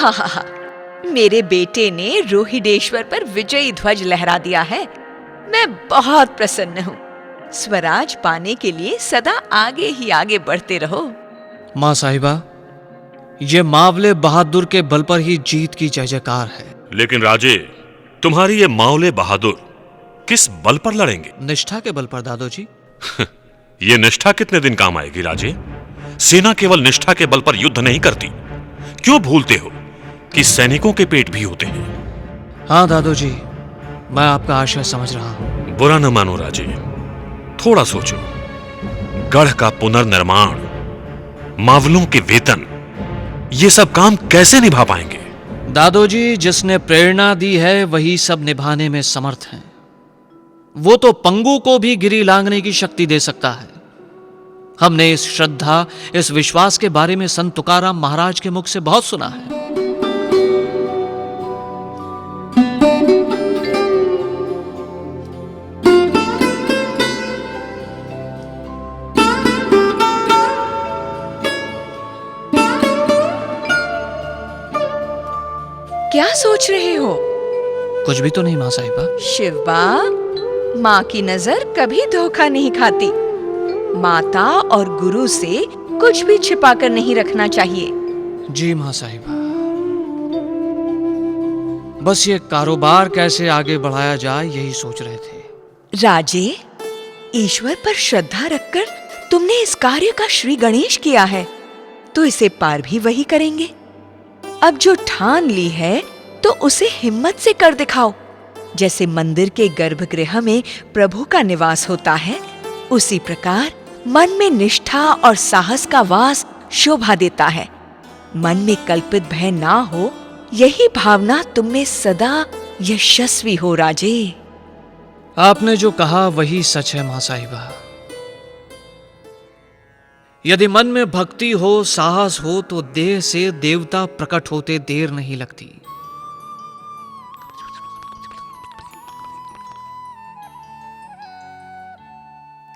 आहा, मेरे बेटे ने रोहिडेश्वर पर विजयी ध्वज लहरा दिया है। मैं बहुत प्रसन्न हूँ। स्वराज पाने के लिए सदा आगे ही आगे बढ़ते रहो। माँ साहिबा, ये मावले बहादुर के बल पर ही जीत की जय जयकार है। लेकिन राजे, तुम्हारी ये मावले बहादुर किस बल पर लड़ेंगे? निष्ठा के बल पर दादोजी। ये निष्ठा कितने दिन काम आएगी राजे? सेना केवल निष्ठा के बल पर युद्ध नहीं करती। क्यों भूलते हो कि सैनिकों के पेट भी होते हैं? हाँ दादोजी, मैं आपका आशय समझ रहा हूं। बुरा न मानो राजे, थोड़ा सोचो। गढ़ का पुनर्निर्माण, मावलों के वेतन, ये सब काम कैसे निभा पाएंगे? दादोजी, जिसने प्रेरणा दी है वही सब निभाने में समर्थ हैं। वो तो पंगु को भी गिरी लांघने की शक्ति दे सकता है। हमने इस श्रद्धा, इस विश्वास के बारे में संत तुकाराम महाराज के मुख से बहुत सुना है। क्या सोच रहे हो? कुछ भी तो नहीं माँ साहिबा। शिवबा, माँ की नजर कभी धोखा नहीं खाती। माता और गुरु से कुछ भी छिपा कर नहीं रखना चाहिए। जी माँ साहिबा, बस ये कारोबार कैसे आगे बढ़ाया जाए यही सोच रहे थे। राजे, ईश्वर पर श्रद्धा रखकर तुमने इस कार्य का श्री गणेश किया है, तो इसे पार भी वही करेंगे। अब जो ठान ली है तो उसे हिम्मत से कर दिखाओ। जैसे मंदिर के गर्भगृह में प्रभु का निवास होता है, उसी प्रकार मन में निष्ठा और साहस का वास शोभा देता है। मन में कल्पित भय ना हो, यही भावना तुम में सदा यशस्वी हो राजे। आपने जो कहा वही सच है माँ साहिबा। यदि मन में भक्ति हो, साहस हो, तो देह से देवता प्रकट होते देर नहीं लगती।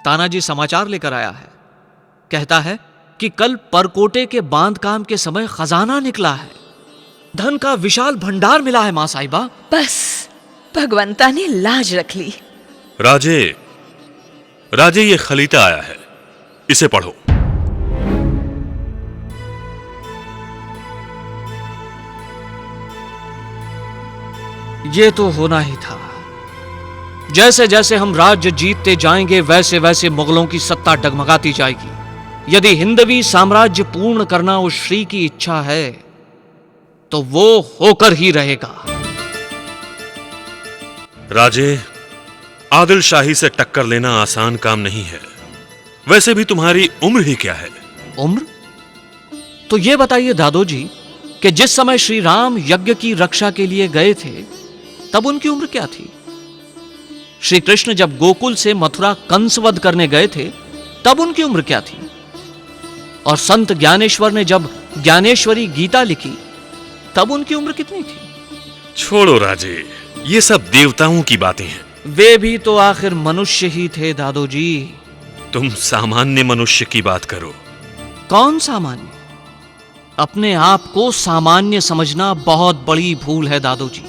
तानाजी समाचार लेकर आया है। कहता है कि कल परकोटे के बांध काम के समय खजाना निकला है। धन का विशाल भंडार मिला है मां साहिबा। बस भगवंता ने लाज रख ली। राजे, राजे, ये खलीता आया है, इसे पढ़ो। ये तो होना ही था। जैसे जैसे हम राज्य जीतते जाएंगे वैसे वैसे मुगलों की सत्ता डगमगाती जाएगी। यदि हिंदवी साम्राज्य पूर्ण करना उस श्री की इच्छा है तो वो होकर ही रहेगा। राजे, आदिल शाही से टक्कर लेना आसान काम नहीं है। वैसे भी तुम्हारी उम्र ही क्या है? उम्र? तो ये बताइए दादोजी कि जिस समय श्री राम यज्ञ की रक्षा के लिए गए थे तब उनकी उम्र क्या थी? श्री कृष्ण जब गोकुल से मथुरा कंसवध करने गए थे तब उनकी उम्र क्या थी? और संत ज्ञानेश्वर ने जब ज्ञानेश्वरी गीता लिखी तब उनकी उम्र कितनी थी? छोड़ो राजे, ये सब देवताओं की बातें हैं। वे भी तो आखिर मनुष्य ही थे दादोजी। तुम सामान्य मनुष्य की बात करो। कौन सामान्य? अपने आप को सामान्य समझना बहुत बड़ी भूल है दादोजी।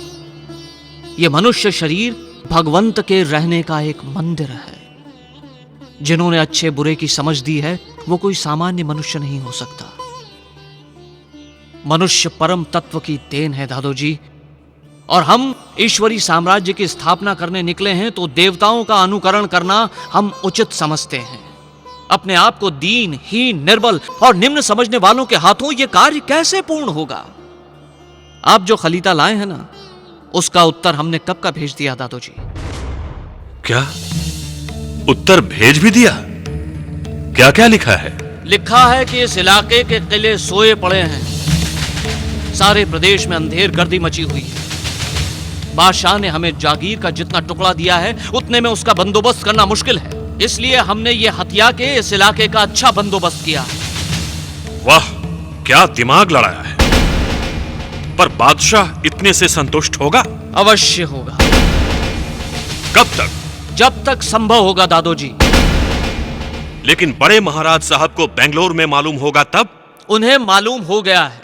ये मनुष्य शरीर भगवंत के रहने का एक मंदिर है। जिन्होंने अच्छे बुरे की समझ दी है वो कोई सामान्य मनुष्य नहीं हो सकता। मनुष्य परम तत्व की देन है दादोजी, और हम ईश्वरी साम्राज्य की स्थापना करने निकले हैं तो देवताओं का अनुकरण करना हम उचित समझते हैं। अपने आप को दीन, हीन, निर्बल और निम्न समझने वालों के हाथों यह कार्य कैसे पूर्ण होगा? आप जो खलीता लाए हैं ना, उसका उत्तर हमने कब का भेज दिया दादोजी। क्या उत्तर भेज भी दिया? क्या क्या लिखा है? लिखा है कि इस इलाके के किले सोए पड़े हैं। सारे प्रदेश में अंधेर गर्दी मची हुई है। बादशाह ने हमें जागीर का जितना टुकड़ा दिया है उतने में उसका बंदोबस्त करना मुश्किल है। इसलिए हमने ये हथिया के इस इलाके का अच्छा बंदोबस्त किया है। वाह, क्या दिमाग लड़ाया है। पर बादशाह इतने से संतुष्ट होगा? अवश्य होगा। कब तक? जब तक संभव होगा दादोजी। लेकिन बड़े महाराज साहब को बेंगलोर में मालूम होगा तब? उन्हें मालूम हो गया है।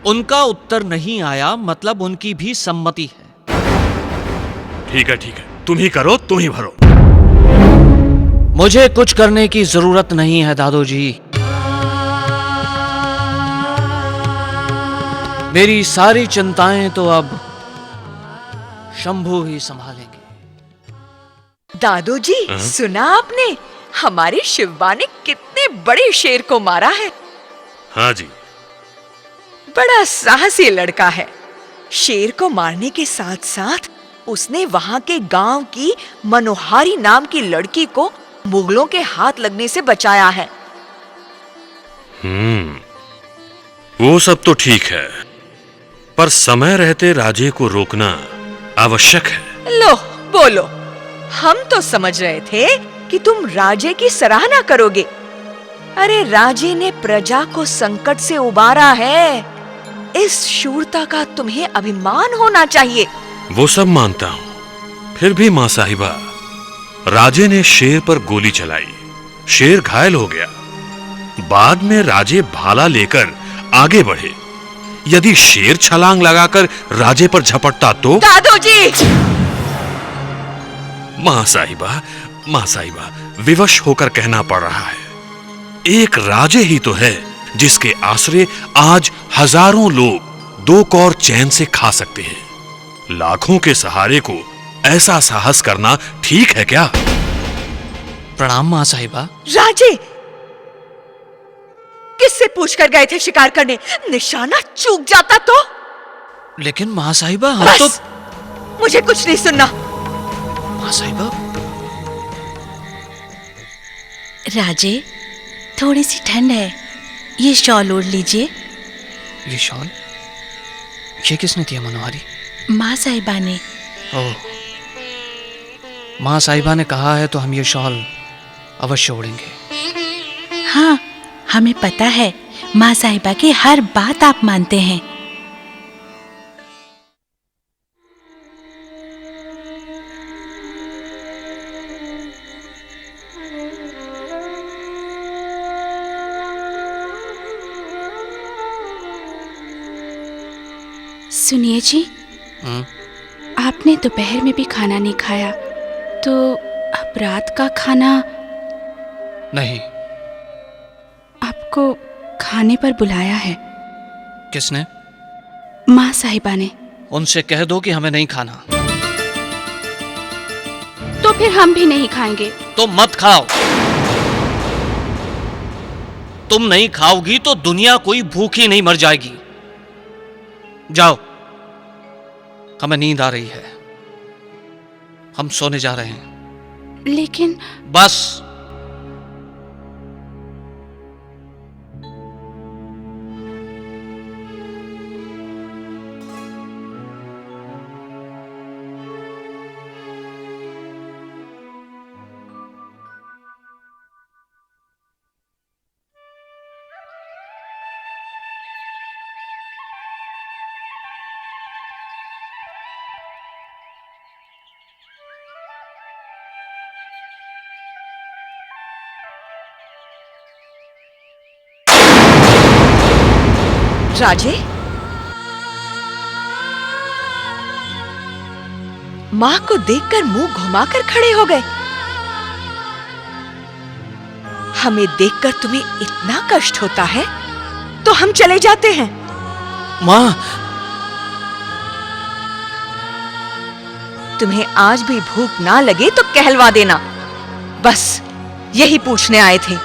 उनका उत्तर नहीं आया, मतलब उनकी भी सम्मति है। ठीक है, तुम ही करो, तुम ही भरो। मुझे कुछ करने की जरूरत नहीं है दादोजी। मेरी सारी चिंताएं तो अब शंभू ही संभालेंगे। दादोजी, सुना आपने? हमारे शिवबा ने कितने बड़े शेर को मारा है। हाँ जी। बड़ा साहसी लड़का है। शेर को मारने के साथ साथ उसने वहां के गांव की मनोहारी नाम की लड़की को मुगलों के हाथ लगने से बचाया है। वो सब तो ठीक है, पर समय रहते राजे को रोकना आवश्यक है। लो बोलो, हम तो समझ रहे थे कि तुम राजे की सराहना करोगे। अरे राजे ने प्रजा को संकट से उबारा है। इस शूरता का तुम्हें अभिमान होना चाहिए। वो सब मानता हूं, फिर भी मां साहिबा, राजे ने शेर पर गोली चलाई, शेर घायल हो गया। बाद में राजे भाला लेकर आगे बढ़े। यदि शेर छलांग लगाकर राजे पर झपटता तो? दादोजी! मां साहिबा, विवश होकर कहना पड़ रहा है। एक राजे ही तो है जिसके आश्रय आज हजारों लोग दो कौर चैन से खा सकते हैं। लाखों के सहारे को ऐसा साहस करना ठीक है क्या? प्रणाम मां साहिबा। राजे किससे पूछकर गए थे शिकार करने? निशाना चूक जाता तो? लेकिन मां साहिबा, हम तो... मुझे कुछ नहीं सुनना। मां साहिबा। राजे, थोड़ी सी ठंड है, ये शॉल ओढ़ लीजिए। ये शॉल? ये किसने दिया मनोहारी? माँ साहिबा ने। ओह, माँ साहिबा ने कहा है तो हम ये शॉल अवश्य ओढ़ेंगे। हाँ, हमें पता है माँ साहिबा की हर बात आप मानते हैं। सुनिए जी, आपने दोपहर में भी खाना नहीं खाया, तो अब रात का खाना? नहीं। आपको खाने पर बुलाया है। किसने? माँ साहिबा ने। उनसे कह दो कि हमें नहीं खाना। तो फिर हम भी नहीं खाएंगे। तो मत खाओ। तुम नहीं खाओगी तो दुनिया कोई भूखी नहीं मर जाएगी। जाओ, हमें नींद आ रही है, हम सोने जा रहे हैं। लेकिन... बस। राजे, मां को देखकर मुंह घुमाकर खड़े हो गए। हमें देखकर तुम्हें इतना कष्ट होता है तो हम चले जाते हैं। मां, तुम्हें आज भी भूख ना लगे तो कहलवा देना। बस यही पूछने आए थे।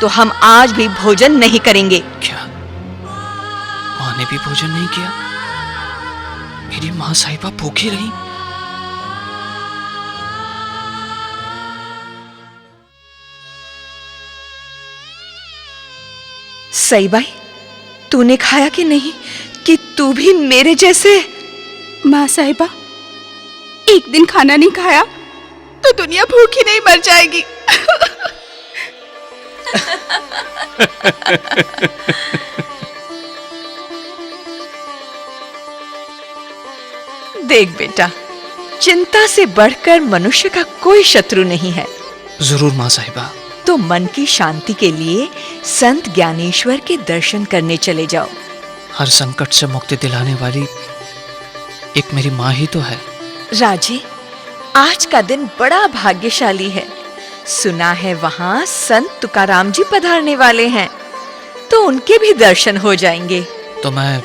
तो हम आज भी भोजन नहीं करेंगे। क्या मां ने भी भोजन नहीं किया? मेरी मां साहिबा भूखी रही? सई बाई, तूने खाया कि नहीं? कि तू भी मेरे जैसे? माँ साहिबा, एक दिन खाना नहीं खाया तो दुनिया भूखी नहीं मर जाएगी। देख बेटा, चिंता से बढ़कर मनुष्य का कोई शत्रु नहीं है। जरूर मां साहिबा। तो मन की शांति के लिए संत ज्ञानेश्वर के दर्शन करने चले जाओ। हर संकट से मुक्ति दिलाने वाली एक मेरी माँ ही तो है। राजे, आज का दिन बड़ा भाग्यशाली है। सुना है वहां संत तुकाराम जी पधारने वाले हैं, तो उनके भी दर्शन हो जाएंगे। तो मैं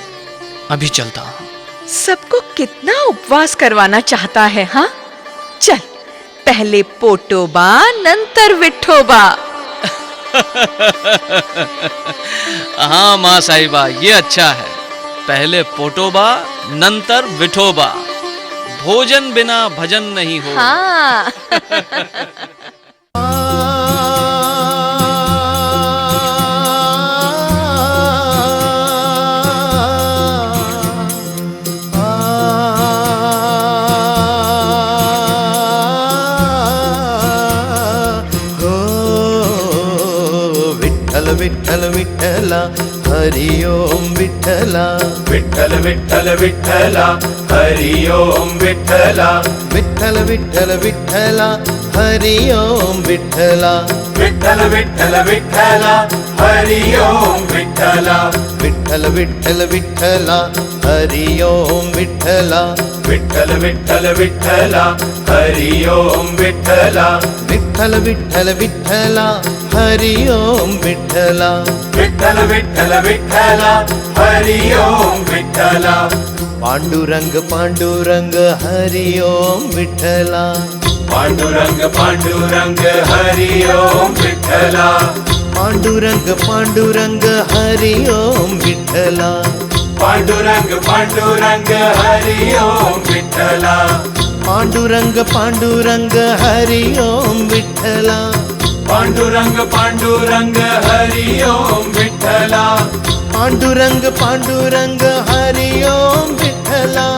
अभी चलता हूँ। सबको कितना उपवास करवाना चाहता है, हाँ? चल, पहले पोटोबा नंतर विठोबा। हाँ माँ साहिबा, ये अच्छा है। पहले पोटोबा नंतर विठोबा। भोजन बिना भजन नहीं हो। हाँ। विठ्ठल विठ्ठला हरि ओम विठ्ठला विठ्ठल विठ्ठल विठ्ठला हरि ओम विठ्ठला विठ्ठल विठ्ठल विठ्ठला हरि ओम विठ्ठला विठ्ठल विठ्ठल विठ्ठला हरि ओम विठ्ठला विठ्ठल विठ्ठल विठ्ठला हरि ओम विठ्ठला विठ्ठल विठ्ठल विठ्ठला हरि ओम विठ्ठला विठ्ठल विठ्ठल विठ्ठला हरि ओम विठ्ठला विठ्ठल विठ्ठल विठ्ठला हरि ओम विठ्ठला पांडुरंग पांडुरंग हरि ओम विठ्ठला पांडुरंग पांडुरंग हरि ओम विठ्ठला पांडुरंग पांडुरंग हरि ओम विठ्ठला पांडुरंग पांडुरंग हरि ओम विठ्ठला पांडुरंग पांडुरंग हरि ओम विठ्ठला पांडुरंग पांडुरंग हरि ओम विठ्ठला पांडुरंग पांडुरंग हरि ओम विठ्ठला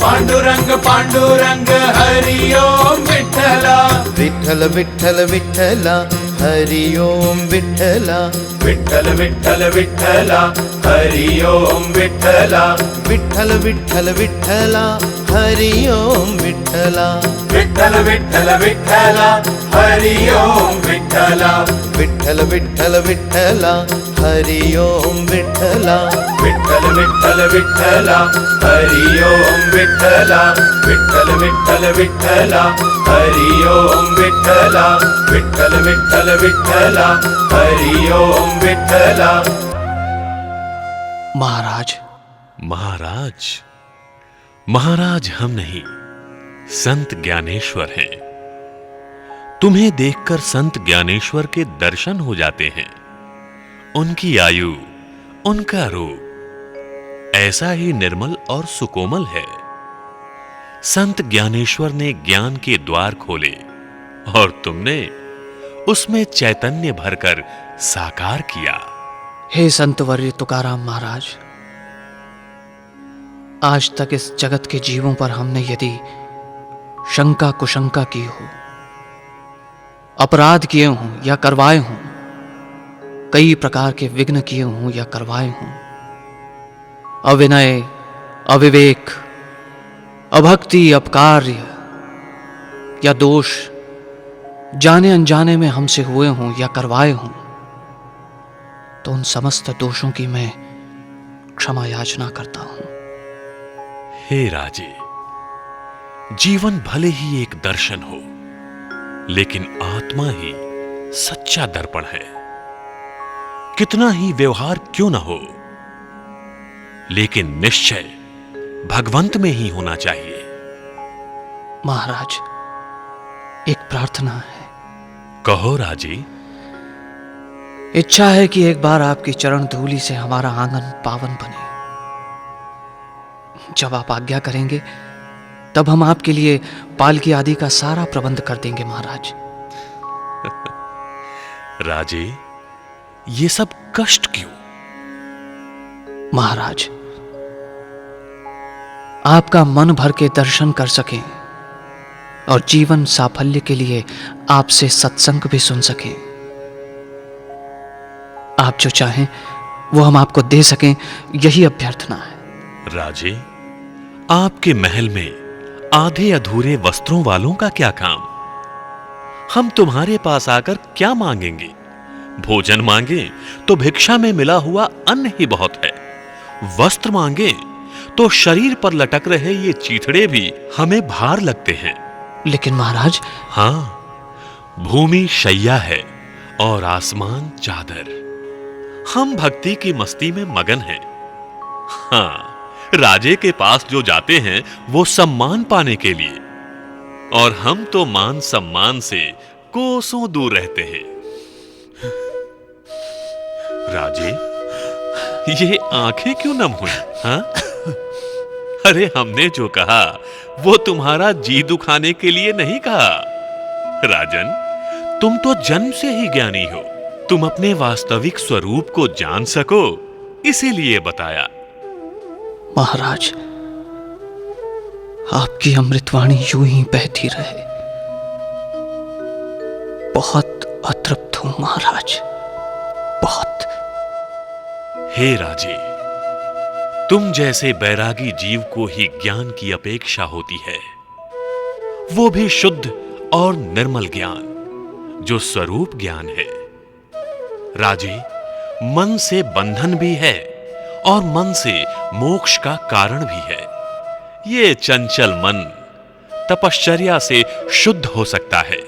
पांडुरंग पांडुरंग हरि ओम विठ्ठला विठ्ठल विठ्ठल विठ्ठला हरि ओम विठ्ठला विठ्ठल विठ्ठल विठ्ठला हरि ओम विठ्ठला विठ्ठल विठ्ठल विठ्ठला हरि ओम विठ्ठला विठ्ठल विठ्ठल विठ्ठला हरि ओम विठ्ठला विठ्ठल विठ्ठल विठ्ठला हरि ओम विठ्ठला विठ्ठल विठ्ठल विठ्ठला हरि ओम विठ्ठला विठ्ठल विठ्ठल विठ्ठला हरि ओम विठ्ठला विठ्ठल विठ्ठल विठ्ठला हरि ओम विठ्ठला महाराज, महाराज, महाराज हम नहीं, संत ज्ञानेश्वर हैं। तुम्हें देखकर संत ज्ञानेश्वर के दर्शन हो जाते हैं। उनकी आयु, उनका रूप ऐसा ही निर्मल और सुकोमल है। संत ज्ञानेश्वर ने ज्ञान के द्वार खोले और तुमने उसमें चैतन्य भरकर साकार किया। हे संतवर्य तुकाराम महाराज, आज तक इस जगत के जीवों पर हमने यदि शंका कुशंका की हो, अपराध किए हों या करवाए हों, कई प्रकार के विघ्न किए हों या करवाए हों, अविनय, अविवेक, अभक्ति, अपकार्य या दोष जाने अनजाने में हमसे हुए हों या करवाए हों, तो उन समस्त दोषों की मैं क्षमा याचना करता हूं। हे राजे, जीवन भले ही एक दर्शन हो, लेकिन आत्मा ही सच्चा दर्पण है। कितना ही व्यवहार क्यों ना हो, लेकिन निश्चय भगवंत में ही होना चाहिए। महाराज, एक प्रार्थना है। कहो राजे। इच्छा है कि एक बार आपकी चरण धूलि से हमारा आंगन पावन बने। जब आप आज्ञा करेंगे तब हम आपके लिए पालकी आदि का सारा प्रबंध कर देंगे महाराज। राजे, ये सब कष्ट क्यों? महाराज, आपका मन भर के दर्शन कर सकें और जीवन साफल्य के लिए आपसे सत्संग भी सुन सकें। आप जो चाहें वो हम आपको दे सकें, यही अभ्यर्थना है। राजे, आपके महल में आधे अधूरे वस्त्रों वालों का क्या काम? हम तुम्हारे पास आकर क्या मांगेंगे? भोजन मांगे तो भिक्षा में मिला हुआ अन्न ही बहुत है। वस्त्र मांगे तो शरीर पर लटक रहे ये चीथड़े भी हमें भार लगते हैं। लेकिन महाराज, हाँ, भूमि शैया है और आसमान चादर। हम भक्ति की मस्ती में मगन हैं। हाँ, राजे के पास जो जाते हैं वो सम्मान पाने के लिए, और हम तो मान सम्मान से कोसों दूर रहते हैं। राजे, ये आंखें क्यों नम हुई? हाँ? अरे हमने जो कहा वो तुम्हारा जी दुखाने के लिए नहीं कहा। राजन, तुम तो जन्म से ही ज्ञानी हो। तुम अपने वास्तविक स्वरूप को जान सको इसीलिए बताया। महाराज, आपकी अमृतवाणी यूं ही बहती रहे। बहुत अतृप्त हूं महाराज, बहुत। हे राजे, तुम जैसे बैरागी जीव को ही ज्ञान की अपेक्षा होती है, वो भी शुद्ध और निर्मल ज्ञान, जो स्वरूप ज्ञान है। राजे, मन से बंधन भी है और मन से मोक्ष का कारण भी है। ये चंचल मन तपश्चर्या से शुद्ध हो सकता है।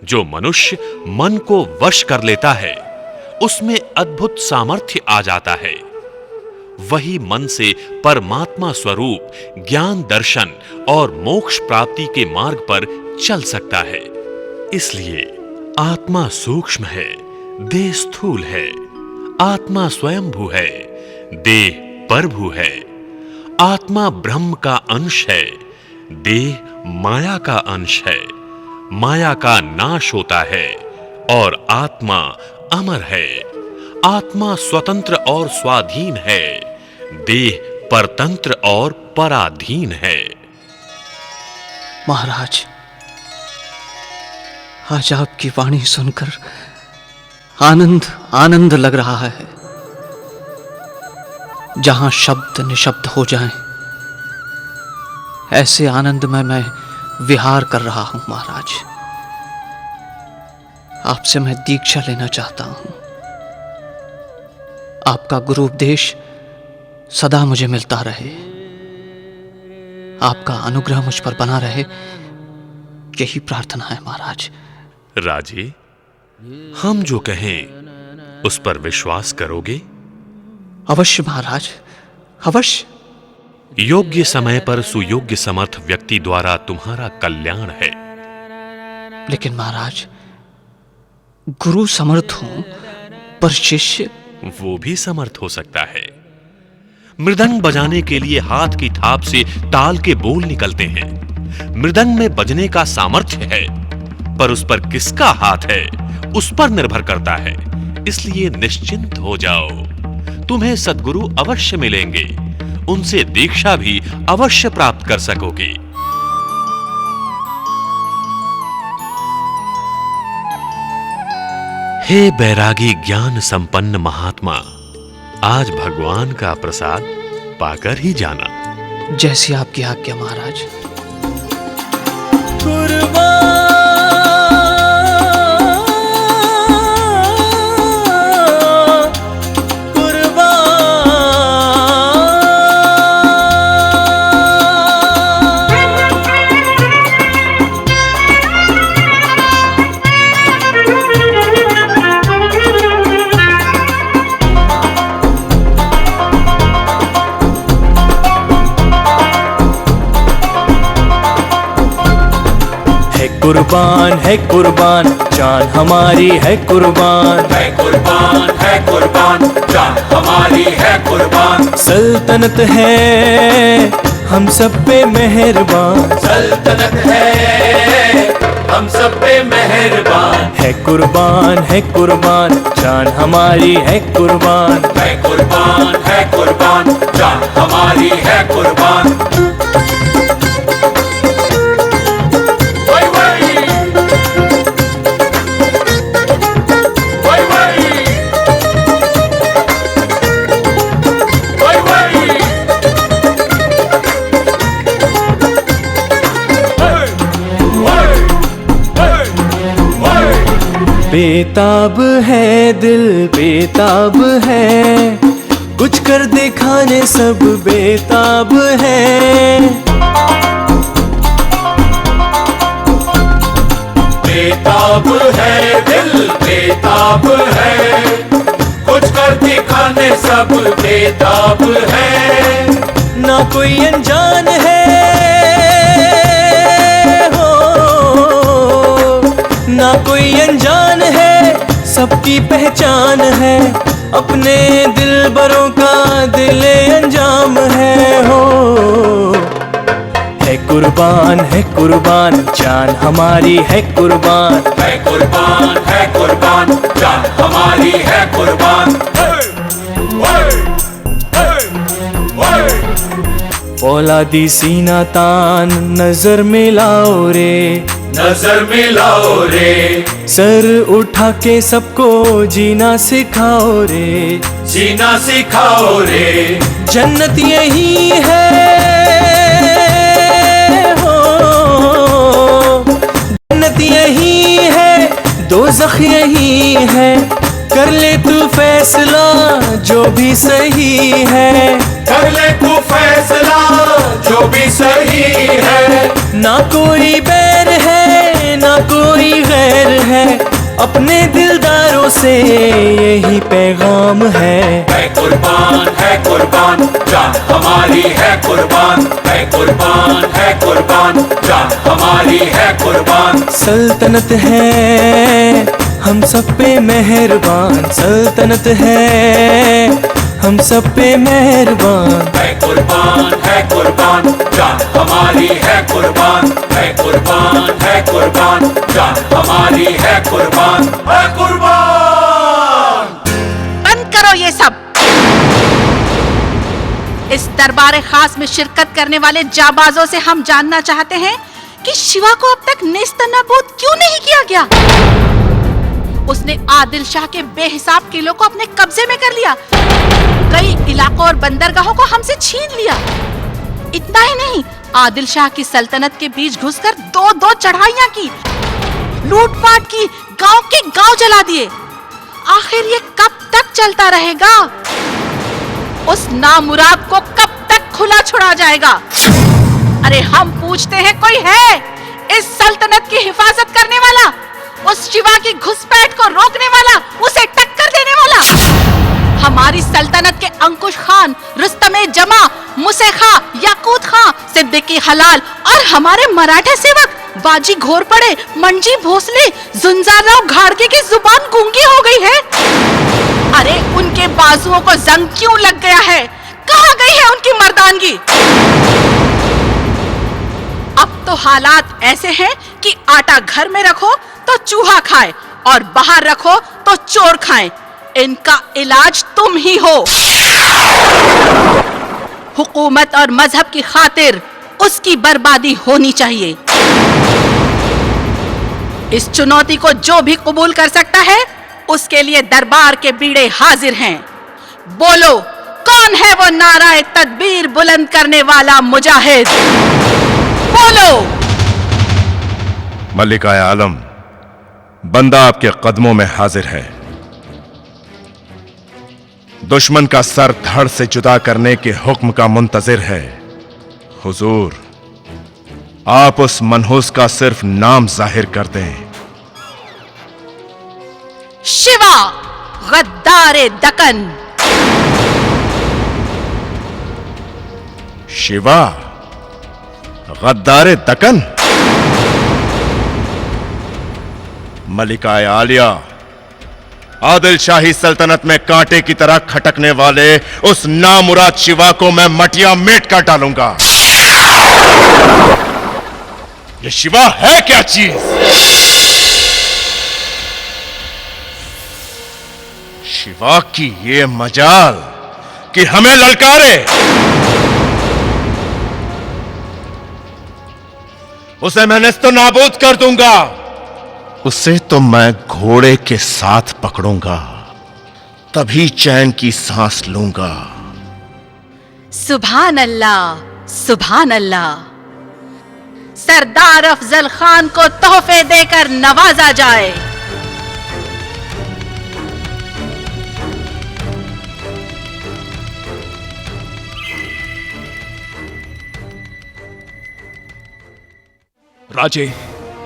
जो मनुष्य मन को वश कर लेता है, उसमें अद्भुत सामर्थ्य आ जाता है। वही मन से परमात्मा स्वरूप ज्ञान दर्शन और मोक्ष प्राप्ति के मार्ग पर चल सकता है। इसलिए आत्मा सूक्ष्म है, देह स्थूल है। आत्मा स्वयंभू है, देह परभू है। आत्मा ब्रह्म का अंश है, देह माया का अंश है। माया का नाश होता है और आत्मा अमर है। आत्मा स्वतंत्र और स्वाधीन है, देह परतंत्र और पराधीन है। महाराज, आज आपकी वाणी सुनकर आनंद आनंद लग रहा है। जहां शब्द निशब्द हो जाएं, ऐसे आनंद में मैं विहार कर रहा हूं महाराज। आपसे मैं दीक्षा लेना चाहता हूं। आपका गुरु उपदेश सदा मुझे मिलता रहे। आपका अनुग्रह मुझ पर बना रहे, यही प्रार्थना है महाराज। राजे, हम जो कहें उस पर विश्वास करोगे? अवश्य महाराज, अवश्य। योग्य समय पर सुयोग्य समर्थ व्यक्ति द्वारा तुम्हारा कल्याण है। लेकिन महाराज, गुरु समर्थ हो पर शिष्य? वो भी समर्थ हो सकता है। मृदंग बजाने के लिए हाथ की थाप से ताल के बोल निकलते हैं। मृदंग में बजने का सामर्थ्य है, पर उस पर किसका हाथ है उस पर निर्भर करता है। इसलिए निश्चिंत हो जाओ, तुम्हें सद्गुरु अवश्य मिलेंगे। उनसे दीक्षा भी अवश्य प्राप्त कर सकोगे। हे बैरागी ज्ञान संपन्न महात्मा, आज भगवान का प्रसाद पाकर ही जाना। जैसी आपकी आज्ञा महाराज। कुर्बान है कुर्बान, जान हमारी है कुर्बान। है कुर्बान, है कुर्बान, जान हमारी है कुर्बान। सल्तनत है हम सब पे मेहरबान। सल्तनत है हम सब पे मेहरबान। है कुर्बान, जान हमारी है कुर्बान। है कुर्बान, जान हमारी है कुर्बान। बेताब है दिल, बेताब है कुछ कर दिखाने सब बेताब हैं। बेताब है दिल बेताब है, कुछ कर दिखाने सब बेताब है। ना कोई अनजान है हो, ना कोई अनजान है, सबकी पहचान है। अपने दिलबरों का दिले अंजाम है हो। है कुर्बान जान हमारी है कुर्बान। है कुर्बान जान हमारी है कुर्बान। औलादी सीना तान नजर मिलाओ रे, नजर मिलाओ रे, सर उठा के सबको जीना सिखाओ रे। जीना सिखाओ रे, जन्नत यही है हो, जन्नत यही है, दोज़ख यही है। कर ले तू फैसला जो भी सही है, कर ले तू फैसला जो भी सही है। ना कोई बैर है ना कोई गैर है, अपने दिलदारों से यही पैगाम है। है कुर्बान जान हमारी है कुर्बान। है कुर्बान जान हमारी है कुर्बान। सल्तनत है हम सब पे मेहरबान, सल्तनत है हम सब पे मेहरबान। है कुर्बान जान हमारी है कुर्बान। है कुर्बान जान हमारी है कुर्बान। है कुर्बान। बंद करो ये सब। इस दरबार खास में शिरकत करने वाले जाबाजों से हम जानना चाहते हैं कि शिवा को अब तक नेस्तनाबूद क्यों नहीं किया गया। उसने आदिल शाह के बेहिसाब किलों को अपने कब्जे में कर लिया, कई इलाकों और बंदरगाहों को हमसे छीन लिया। इतना ही नहीं, आदिल शाह की सल्तनत के बीच घुसकर दो चढ़ाइयां की, लूटपाट की, गांव के गांव जला दिए। आखिर ये कब तक चलता रहेगा? उस नामुराद को कब तक खुला छोड़ा जाएगा? अरे हम पूछते हैं, कोई है इस सल्तनत की हिफाजत करने वाला, उस शिवा की घुसपैठ को रोकने वाला, उसे टक्कर देने वाला? हमारी सल्तनत के अंकुश खान, रुस्तमे जमा, मुसे खां, याकूत खां, सिद्दीकी हलाल और हमारे मराठे सेवक बाजी घोरपड़े, मंजी भोसले, जुंजाराव घाड़के की जुबान गूंगी हो गई है। अरे उनके बाजुओं को जंग क्यों लग गया है? कहाँ गई है उनकी मर्दानगी? अब तो हालात ऐसे हैं कि आटा घर में रखो तो चूहा खाए और बाहर रखो तो चोर खाए। इनका इलाज तुम ही हो। हुकूमत और मजहब की खातिर उसकी बर्बादी होनी चाहिए। इस चुनौती को जो भी कबूल कर सकता है, उसके लिए दरबार के बीड़े हाजिर हैं। बोलो, कौन है वो नाराए तदबीर बुलंद करने वाला मुजाहिद? बोलो। मलिकाए आलम, बंदा आपके कदमों में हाजिर है। दुश्मन का सर धड़ से जुदा करने के हुक्म का मुंतजिर है। हुजूर, आप उस मनहूस का सिर्फ नाम जाहिर कर दें। शिवा, गद्दारे दकन। शिवा, गद्दारे दकन? मलिकाए आलिया, आदिल शाही सल्तनत में कांटे की तरह खटकने वाले उस नामुराद शिवा को मैं मटिया मेट कर डालूंगा। ये शिवा है क्या चीज? शिवा की ये मजाल कि हमें ललकारे। उसे मैं नेस्तो नाबूद कर दूंगा। उसे तो मैं घोड़े के साथ पकड़ूंगा, तभी चैन की सांस लूंगा। सुभान अल्लाह, सुभान अल्लाह। सरदार अफजल खान को तोहफे देकर नवाजा जाए। राजे,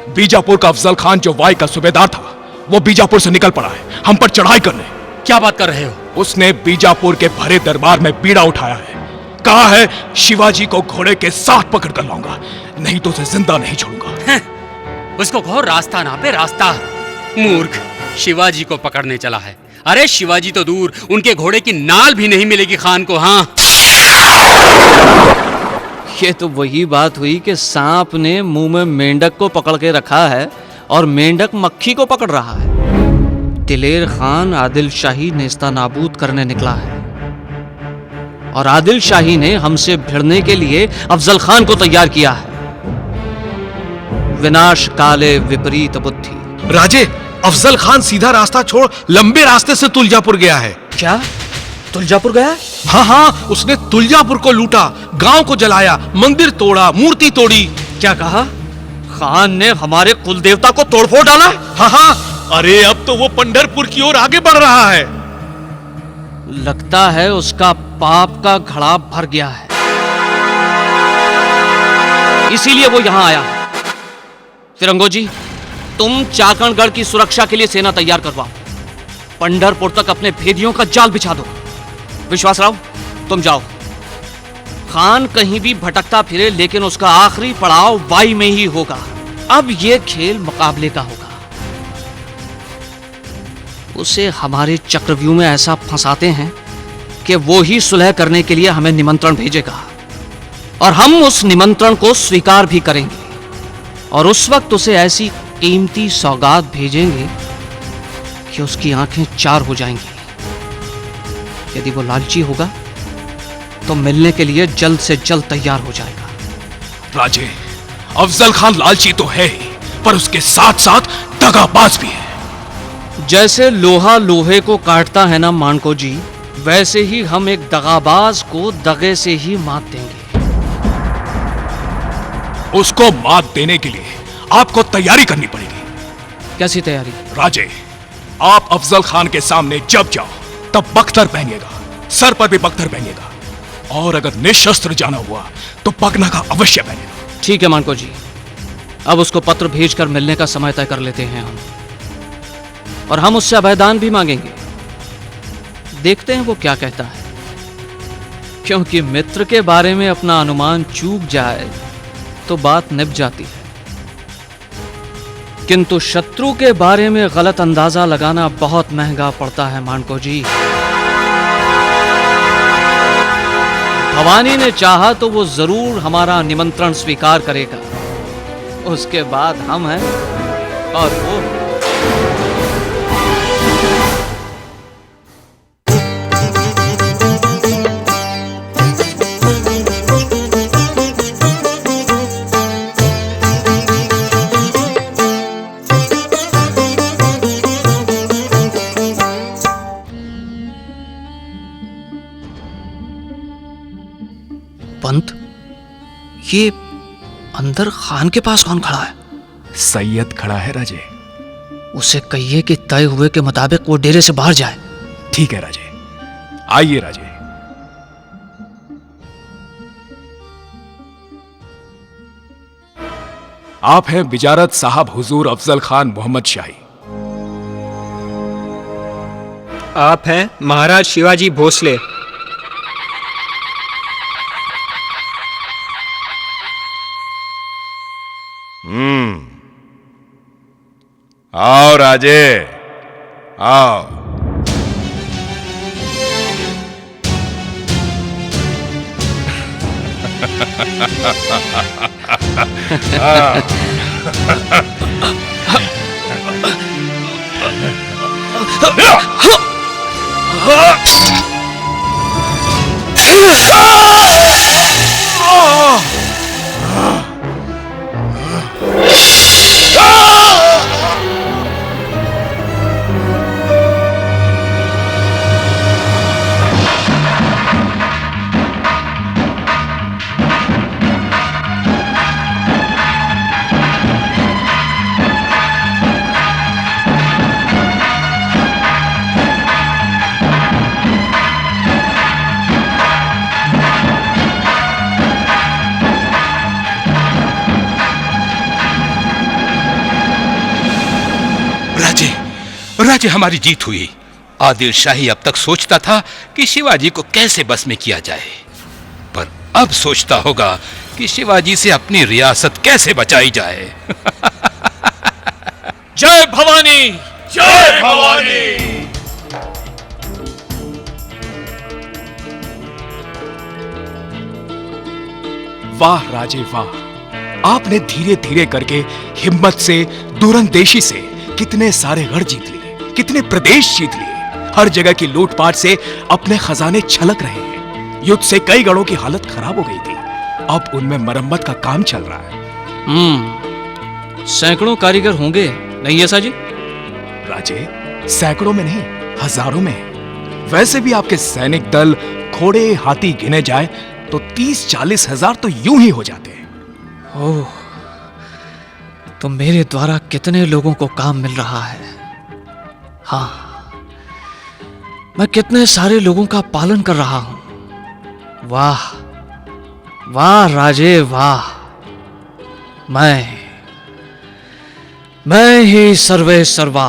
बीजापुर का अफजल खान जो वाई का सूबेदार था, वो बीजापुर से निकल पड़ा है हम पर चढ़ाई करने। क्या बात कर रहे हो? उसने बीजापुर के भरे दरबार में बीड़ा उठाया है। कहा है शिवाजी को घोड़े के साथ पकड़ कर लाऊंगा, नहीं तो उसे जिंदा नहीं छोड़ूंगा। उसको कहो रास्ता ना पे रास्ता। मूर्ख, शिवाजी को पकड़ने चला है। अरे शिवाजी तो दूर, उनके घोड़े की नाल भी नहीं मिलेगी खान को। हाँ, ये तो वही बात हुई कि सांप ने मुंह में मेंढक को पकड़ के रखा है और मेंढक मक्खी को पकड़ रहा है। दिलेर खान आदिल शाही नेस्ता नाबूद करने निकला है और आदिल शाही ने हमसे भिड़ने के लिए अफजल खान को तैयार किया है। विनाश काले विपरीत बुद्धि। राजे, अफजल खान सीधा रास्ता छोड़ लंबे रास्ते से तुलजापुर गया है। क्या तुलजापुर गया? हाँ हाँ, उसने तुलजापुर को लूटा, गांव को जलाया, मंदिर तोड़ा, मूर्ति तोड़ी। क्या कहा? खान ने हमारे कुल देवता को तोड़फोड़ डाला? हाँ हाँ, अरे अब तो वो पंढरपुर की ओर आगे बढ़ रहा है। लगता है उसका पाप का घड़ा भर गया है, इसीलिए वो यहां आया है। फिरंगो जी, तुम चाकणगढ़ की सुरक्षा के लिए सेना तैयार करवाओ। पंढरपुर तक अपने भेदियों का जाल बिछा दो। विश्वासराव, तुम जाओ। खान कहीं भी भटकता फिरे, लेकिन उसका आखिरी पड़ाव वाई में ही होगा। अब यह खेल मुकाबले का होगा। उसे हमारे चक्रव्यूह में ऐसा फंसाते हैं कि वो ही सुलह करने के लिए हमें निमंत्रण भेजेगा और हम उस निमंत्रण को स्वीकार भी करेंगे। और उस वक्त उसे ऐसी कीमती सौगात भेजेंगे कि उसकी आंखें चार हो जाएंगी। यदि वो लालची होगा तो मिलने के लिए जल्द से जल्द तैयार हो जाएगा। राजे, अफजल खान लालची तो है ही, पर उसके साथ साथ दगाबाज भी है। जैसे लोहा लोहे को काटता है ना मानको जी, वैसे ही हम एक दगाबाज को दगे से ही मात देंगे। उसको मात देने के लिए आपको तैयारी करनी पड़ेगी। कैसी तैयारी? राजे, आप अफजल खान के सामने जब जाओ तब बख्तर पहनिएगा, सर पर भी बख्तर पहनिएगा, और अगर निशस्त्र जाना हुआ तो पगना का अवश्य पहनेगा। ठीक है मानको जी, अब उसको पत्र भेजकर मिलने का समय तय कर लेते हैं हम, और हम उससे अभयदान भी मांगेंगे। देखते हैं वो क्या कहता है, क्योंकि मित्र के बारे में अपना अनुमान चूक जाए तो बात निभ जाती है, किंतु शत्रु के बारे में गलत अंदाजा लगाना बहुत महंगा पड़ता है मानको जी। भवानी ने चाहा तो वो जरूर हमारा निमंत्रण स्वीकार करेगा। उसके बाद हम हैं और वो। पंत, ये अंदर खान के पास कौन खड़ा है? सैयद खड़ा है राजे। उसे कहिए कि तय हुए के मुताबिक वो डेरे से बाहर जाए। ठीक है राजे, आइए राजे। आप हैं बिजारत साहब हुजूर अफजल खान मोहम्मद शाही। आप हैं महाराज शिवाजी भोसले। आओ राजे, आओ। राज्य हमारी जीत हुई। आदिल शाही अब तक सोचता था कि शिवाजी को कैसे बस में किया जाए, पर अब सोचता होगा कि शिवाजी से अपनी रियासत कैसे बचाई जाए। जय भवानी, जय भवानी। वाह राजे वाह, आपने धीरे धीरे करके हिम्मत से, दूरंदेशी से कितने सारे गढ़ जीत लिए, कितने प्रदेश जीत लिए। हर जगह की लूटपाट से अपने खजाने छलक रहे हैं। युद्ध से कई गढ़ों की हालत खराब हो गई थी, अब उनमें मरम्मत का काम चल रहा है। सैकड़ों कारीगर होंगे नहीं ऐसा जी? राजे, सैकड़ों में नहीं, हजारों में है। वैसे भी आपके सैनिक दल, घोड़े, हाथी गिने जाए तो 30-40 हजार तो यूं ही हो जाते हैं। ओह, तो मेरे द्वारा कितने लोगों को काम मिल रहा है। हाँ, मैं कितने सारे लोगों का पालन कर रहा हूं। वाह वाह राजे वाह, मैं ही सर्वे सर्वा।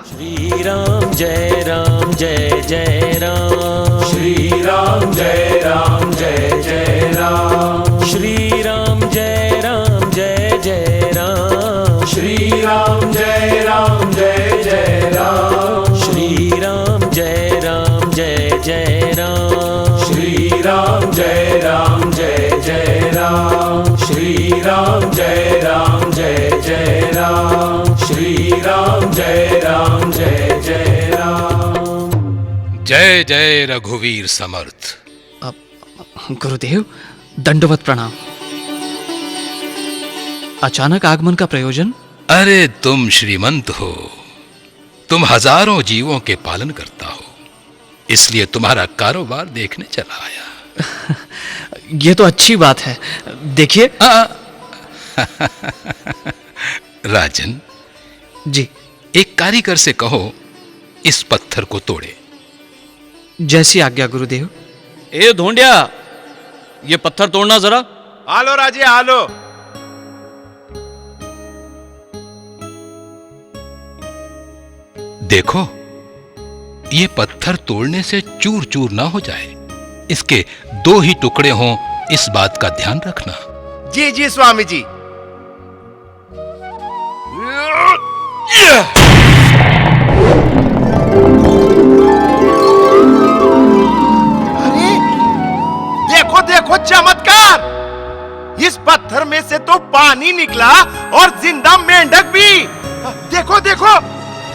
श्री राम जय राम जय जय राम, श्री राम जय राम जय जय राम, श्री राम जय राम जय जय राम, श्री राम जय राम जय जय राम, श्री राम जय राम जय जय राम, श्री राम जय राम जय जय राम, श्री राम जय राम जय जय राम, श्री राम जय राम जय जय राम। जय जय रघुवीर समर्थ। गुरुदेव, दंडवत प्रणाम। अचानक आगमन का प्रयोजन? अरे तुम श्रीमंत हो, तुम हजारों जीवों के पालन करता हो, इसलिए तुम्हारा कारोबार देखने चला आया। ये तो अच्छी बात है। देखिए। राजन जी, एक कारीगर से कहो इस पत्थर को तोड़े। जैसी आज्ञा गुरुदेव। ए धोंडिया, ये पत्थर तोड़ना जरा। आलो राजे आलो। देखो, ये पत्थर तोड़ने से चूर चूर ना हो जाए, इसके 2 ही टुकड़े हों, इस बात का ध्यान रखना। जी जी स्वामी जी। अरे देखो देखो चमत्कार, इस पत्थर में से तो पानी निकला और जिंदा मेंढक भी। देखो देखो।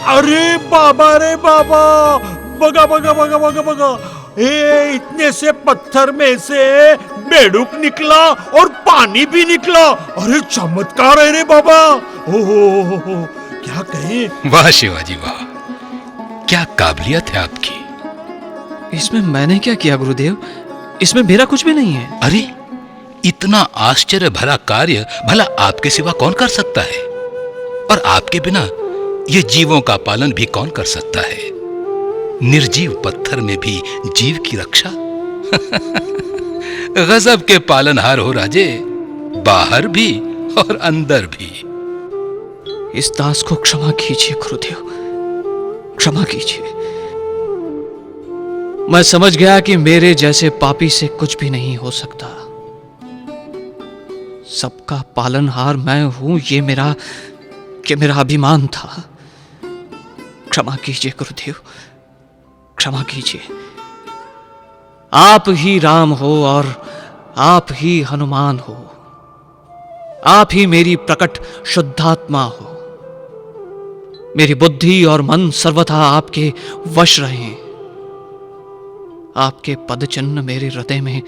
अरे बाबा रे बाबा, बगा बगा बगा बगा बगा, ए इतने से पत्थर में से बेड़ुक निकला और पानी भी निकला। अरे चमत्कार है रे बाबा। ओहो, क्या कहें। वाह शिवाजी वाह, क्या काबिलियत है आपकी। इसमें मैंने क्या किया गुरुदेव? इसमें मेरा कुछ भी नहीं है। अरे इतना आश्चर्य भरा कार्य भला आपके सिवा कौन कर सकता है, और आपके बिना ये जीवों का पालन भी कौन कर सकता है। निर्जीव पत्थर में भी जीव की रक्षा। गजब के पालनहार हो राजे, बाहर भी और अंदर भी। इस दास को क्षमा कीजिए गुरुदेव, क्षमा कीजिए। मैं समझ गया कि मेरे जैसे पापी से कुछ भी नहीं हो सकता। सबका पालनहार मैं हूं, ये मेरा अभिमान था। क्षमा कीजिए गुरुदेव, क्षमा कीजिए। आप ही राम हो और आप ही हनुमान हो, आप ही मेरी प्रकट शुद्धात्मा हो। मेरी बुद्धि और मन सर्वथा आपके वश रहें। आपके पद चिन्ह मेरे हृदय में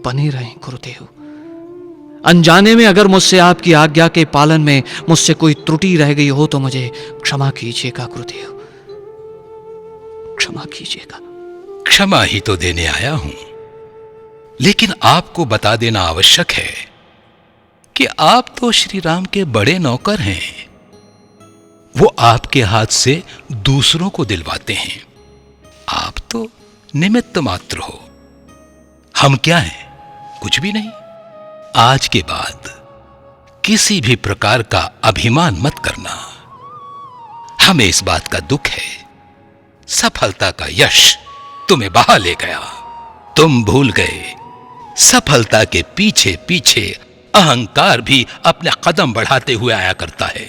बने रहें गुरुदेव। अनजाने में अगर मुझसे आपकी आज्ञा के पालन में मुझसे कोई त्रुटि रह गई हो तो मुझे क्षमा कीजिएगा गुरुदेव, क्षमा कीजिएगा। क्षमा ही तो देने आया हूं, लेकिन आपको बता देना आवश्यक है कि आप तो श्री राम के बड़े नौकर हैं। वो आपके हाथ से दूसरों को दिलवाते हैं, आप तो निमित्त मात्र हो। हम क्या हैं? कुछ भी नहीं। आज के बाद किसी भी प्रकार का अभिमान मत करना। हमें इस बात का दुख है, सफलता का यश तुम्हें बहा ले गया। तुम भूल गए सफलता के पीछे पीछे अहंकार भी अपने कदम बढ़ाते हुए आया करता है।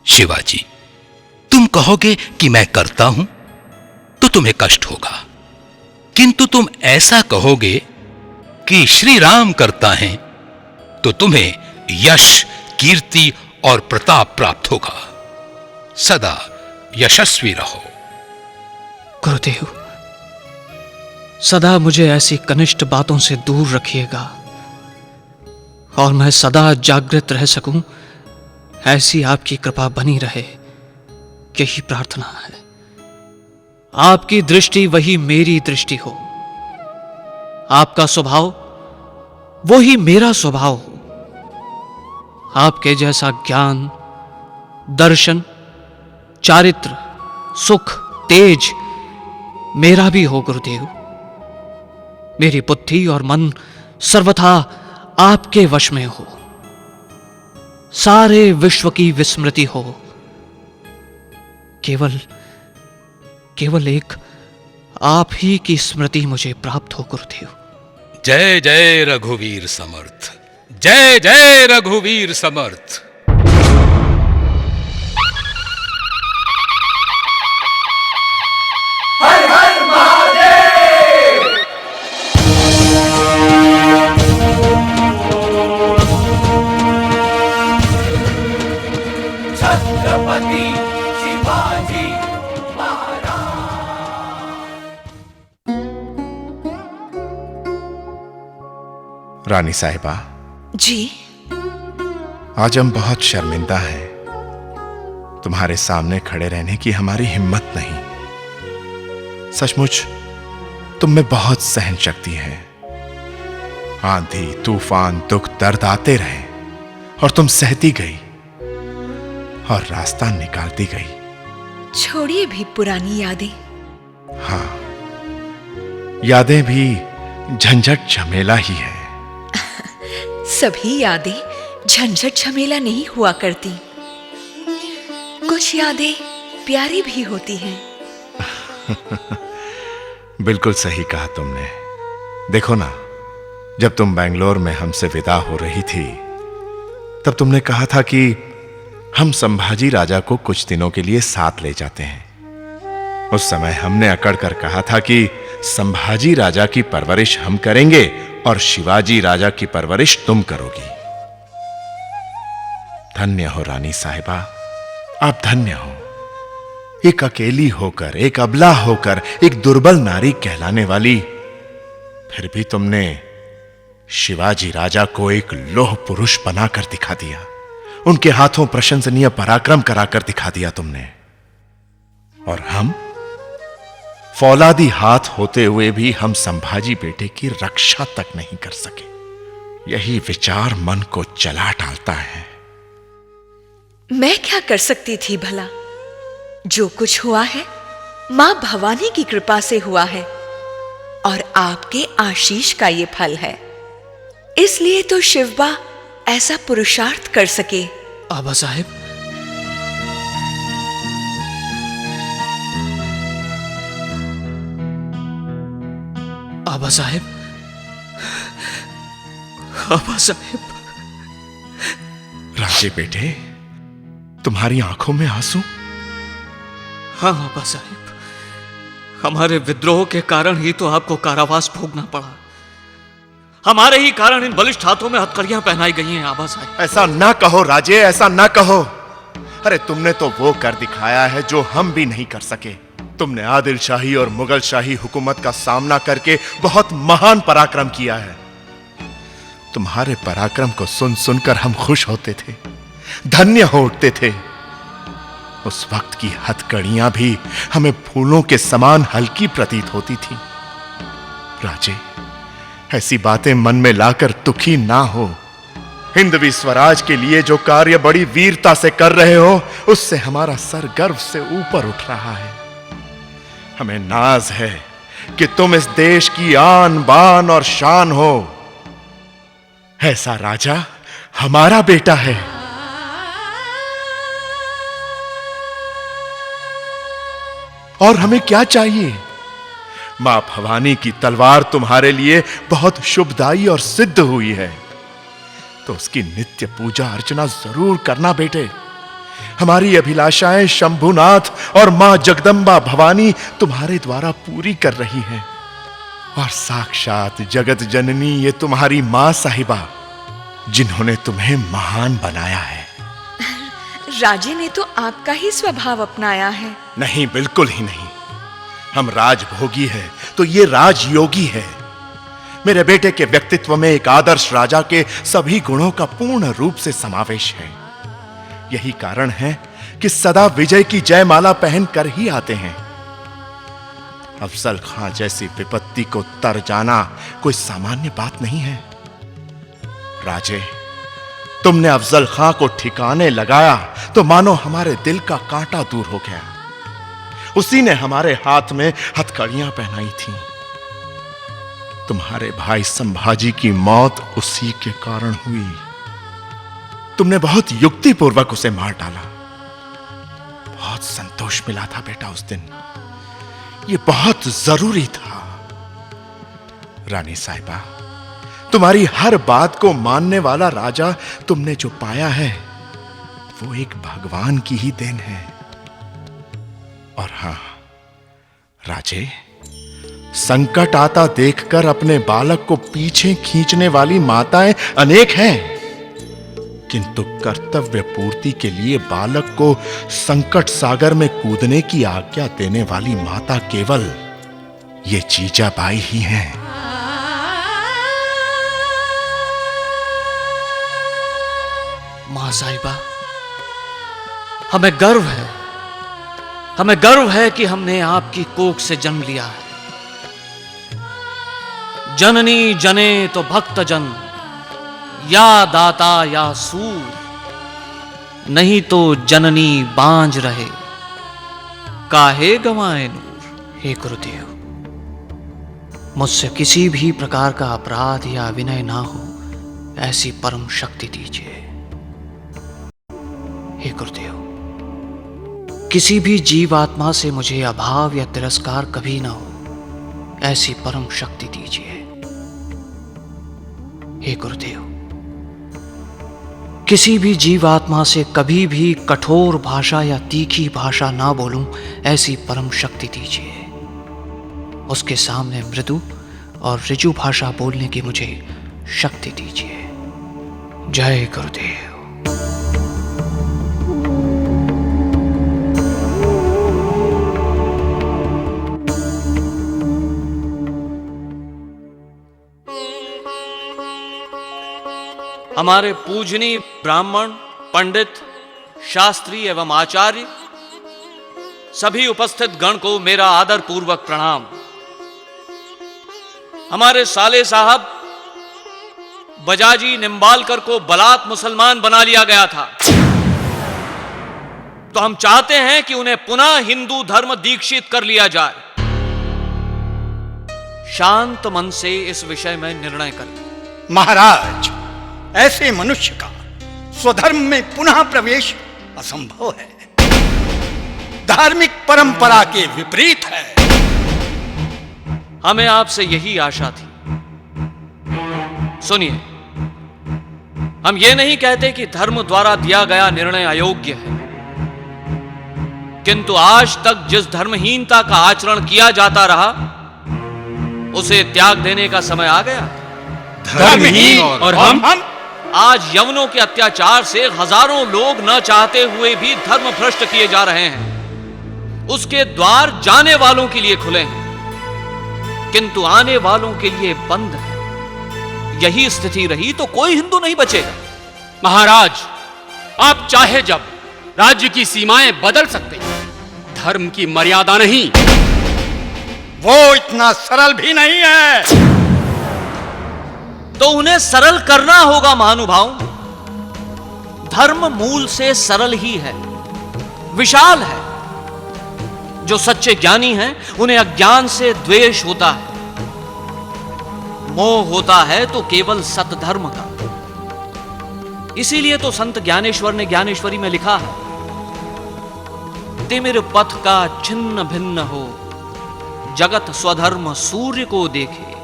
शिवाजी, तुम कहोगे कि मैं करता हूं तो तुम्हें कष्ट होगा, किंतु तुम ऐसा कहोगे कि श्री राम करता है तो तुम्हें यश, कीर्ति और प्रताप प्राप्त होगा। सदा यशस्वी रहो। गुरुदेव, सदा मुझे ऐसी कनिष्ठ बातों से दूर रखिएगा और मैं सदा जागृत रह सकूं, ऐसी आपकी कृपा बनी रहे, यही प्रार्थना है। आपकी दृष्टि वही मेरी दृष्टि हो, आपका स्वभाव वो ही मेरा स्वभाव हो, आपके जैसा ज्ञान, दर्शन, चारित्र, सुख, तेज मेरा भी हो गुरुदेव। मेरी बुद्धि और मन सर्वथा आपके वश में हो, सारे विश्व की विस्मृति हो, केवल एक आप ही की स्मृति मुझे प्राप्त हो गुरुदेव। जय जय रघुवीर समर्थ, जय जय रघुवीर समर्थ। हर हर महादेव। छत्रपति शिवाजी रानी साहिबा जी, आज हम बहुत शर्मिंदा हैं। तुम्हारे सामने खड़े रहने की हमारी हिम्मत नहीं। सचमुच तुम में बहुत सहन शक्ति है। आंधी, तूफान, दुख, दर्द आते रहे और तुम सहती गई और रास्ता निकालती गई। छोड़िए भी पुरानी यादें। हाँ, यादें भी झंझट झमेला ही है। सभी यादें झंझट झमेला नहीं हुआ करती, कुछ यादें प्यारी भी होती हैं। बिल्कुल सही कहा तुमने। देखो ना, जब तुम बेंगलोर में हमसे विदा हो रही थी, तब तुमने कहा था कि हम संभाजी राजा को कुछ दिनों के लिए साथ ले जाते हैं। उस समय हमने अकड़ कर कहा था कि संभाजी राजा की परवरिश हम करेंगे और शिवाजी राजा की परवरिश तुम करोगी। धन्य हो रानी साहिबा, आप धन्य हो। एक अकेली होकर, एक अबला होकर, एक दुर्बल नारी कहलाने वाली, फिर भी तुमने शिवाजी राजा को एक लोह पुरुष बनाकर दिखा दिया। उनके हाथों प्रशंसनीय पराक्रम कराकर दिखा दिया तुमने। और हम फौलादी हाथ होते हुए भी हम संभाजी बेटे की रक्षा तक नहीं कर सके। यही विचार मन को जला डालता है। मैं क्या कर सकती थी भला? जो कुछ हुआ है मां भवानी की कृपा से हुआ है और आपके आशीष का ये फल है। इसलिए तो शिवबा ऐसा पुरुषार्थ कर सके। आबा साहिब, आबा साहिब, आबा साहिब। राजे बेटे, तुम्हारी आंखों में आंसू? हाँ आबा साहिब, हमारे विद्रोह के कारण ही तो आपको कारावास भोगना पड़ा। हमारे ही कारण इन बलिष्ठ हाथों में हथकड़ियां पहनाई गई हैं आबा साहिब। ऐसा ना कहो राजे, ऐसा ना कहो। अरे तुमने तो वो कर दिखाया है जो हम भी नहीं कर सके। तुमने आदिल शाही और मुगल शाही हुकूमत का सामना करके बहुत महान पराक्रम किया है। तुम्हारे पराक्रम को सुन सुनकर हम खुश होते थे, धन्य हो उठते थे। उस वक्त की हथकड़ियां भी हमें फूलों के समान हल्की प्रतीत होती थी। राजे, ऐसी बातें मन में लाकर दुखी ना हो। हिंदवी स्वराज के लिए जो कार्य बड़ी वीरता से कर रहे हो, उससे हमारा सर गर्व से ऊपर उठ रहा है। हमें नाज है कि तुम इस देश की आन बान और शान हो। ऐसा राजा हमारा बेटा है। और हमें क्या चाहिए? मां भवानी की तलवार तुम्हारे लिए बहुत शुभदायी और सिद्ध हुई है, तो उसकी नित्य पूजा अर्चना जरूर करना बेटे। हमारी अभिलाषाएं शंभुनाथ और मां जगदंबा भवानी तुम्हारे द्वारा पूरी कर रही हैं। और साक्षात जगत जननी ये तुम्हारी मां साहिबा, जिन्होंने तुम्हें महान बनाया है। राजे ने तो आपका ही स्वभाव अपनाया है। नहीं, बिल्कुल ही नहीं। हम राजभोगी हैं तो ये राजयोगी है। मेरे बेटे के व्यक्तित्व में एक आदर्श राजा के सभी गुणों का पूर्ण रूप से समावेश है। यही कारण है कि सदा विजय की जयमाला पहन कर ही आते हैं। अफजल खां जैसी विपत्ति को तर जाना कोई सामान्य बात नहीं है। राजे, तुमने अफजल खां को ठिकाने लगाया तो मानो हमारे दिल का कांटा दूर हो गया। उसी ने हमारे हाथ में हथकड़ियां पहनाई थीं। तुम्हारे भाई संभाजी की मौत उसी के कारण हुई। तुमने बहुत युक्तिपूर्वक उसे मार डाला। बहुत संतोष मिला था बेटा उस दिन। यह बहुत जरूरी था। रानी साहिबा, तुम्हारी हर बात को मानने वाला राजा तुमने जो पाया है वो एक भगवान की ही देन है। और हां राजे, संकट आता देखकर अपने बालक को पीछे खींचने वाली माताएं अनेक हैं, किंतु कर्तव्य पूर्ति के लिए बालक को संकट सागर में कूदने की आज्ञा देने वाली माता केवल ये जीजाबाई ही हैं। मां साहिबा, हमें गर्व है कि हमने आपकी कोख से जन्म लिया है। जननी जने तो भक्त जन, या दाता या सूर, नहीं तो जननी बांझ रहे, काहे गंवाए नूर। हे गुरुदेव, मुझसे किसी भी प्रकार का अपराध या विनय ना हो, ऐसी परम शक्ति दीजिए। हे गुरुदेव, किसी भी जीवात्मा से मुझे अभाव या तिरस्कार कभी ना हो, ऐसी परम शक्ति दीजिए। हे गुरुदेव, किसी भी जीवात्मा से कभी भी कठोर भाषा या तीखी भाषा ना बोलूं, ऐसी परम शक्ति दीजिए। उसके सामने मृदु और ऋजु भाषा बोलने की मुझे शक्ति दीजिए। जय गुरुदेव। हमारे पूजनीय ब्राह्मण, पंडित, शास्त्री एवं आचार्य, सभी उपस्थित गण को मेरा आदर पूर्वक प्रणाम। हमारे साले साहब बजाजी निम्बालकर को बलात् मुसलमान बना लिया गया था, तो हम चाहते हैं कि उन्हें पुनः हिंदू धर्म दीक्षित कर लिया जाए। शांत मन से इस विषय में निर्णय करें। महाराज, ऐसे मनुष्य का स्वधर्म में पुनः प्रवेश असंभव है, धार्मिक परंपरा के विपरीत है। हमें आपसे यही आशा थी। सुनिए, हम ये नहीं कहते कि धर्म द्वारा दिया गया निर्णय अयोग्य है, किंतु आज तक जिस धर्महीनता का आचरण किया जाता रहा, उसे त्याग देने का समय आ गया। धर्महीन और हम आज यवनों के अत्याचार से हजारों लोग न चाहते हुए भी धर्म भ्रष्ट किए जा रहे हैं। उसके द्वार जाने वालों के लिए खुले हैं, किंतु आने वालों के लिए बंद है। यही स्थिति रही तो कोई हिंदू नहीं बचेगा। महाराज, आप चाहे जब राज्य की सीमाएं बदल सकते हैं, धर्म की मर्यादा नहीं। वो इतना सरल भी नहीं है। तो उन्हें सरल करना होगा महानुभाव। धर्म मूल से सरल ही है, विशाल है। जो सच्चे ज्ञानी हैं, उन्हें अज्ञान से द्वेष होता है, मोह होता है तो केवल सतधर्म का। इसीलिए तो संत ज्ञानेश्वर ने ज्ञानेश्वरी में लिखा है, तिमिर पथ का छिन्न भिन्न हो, जगत स्वधर्म सूर्य को देखे,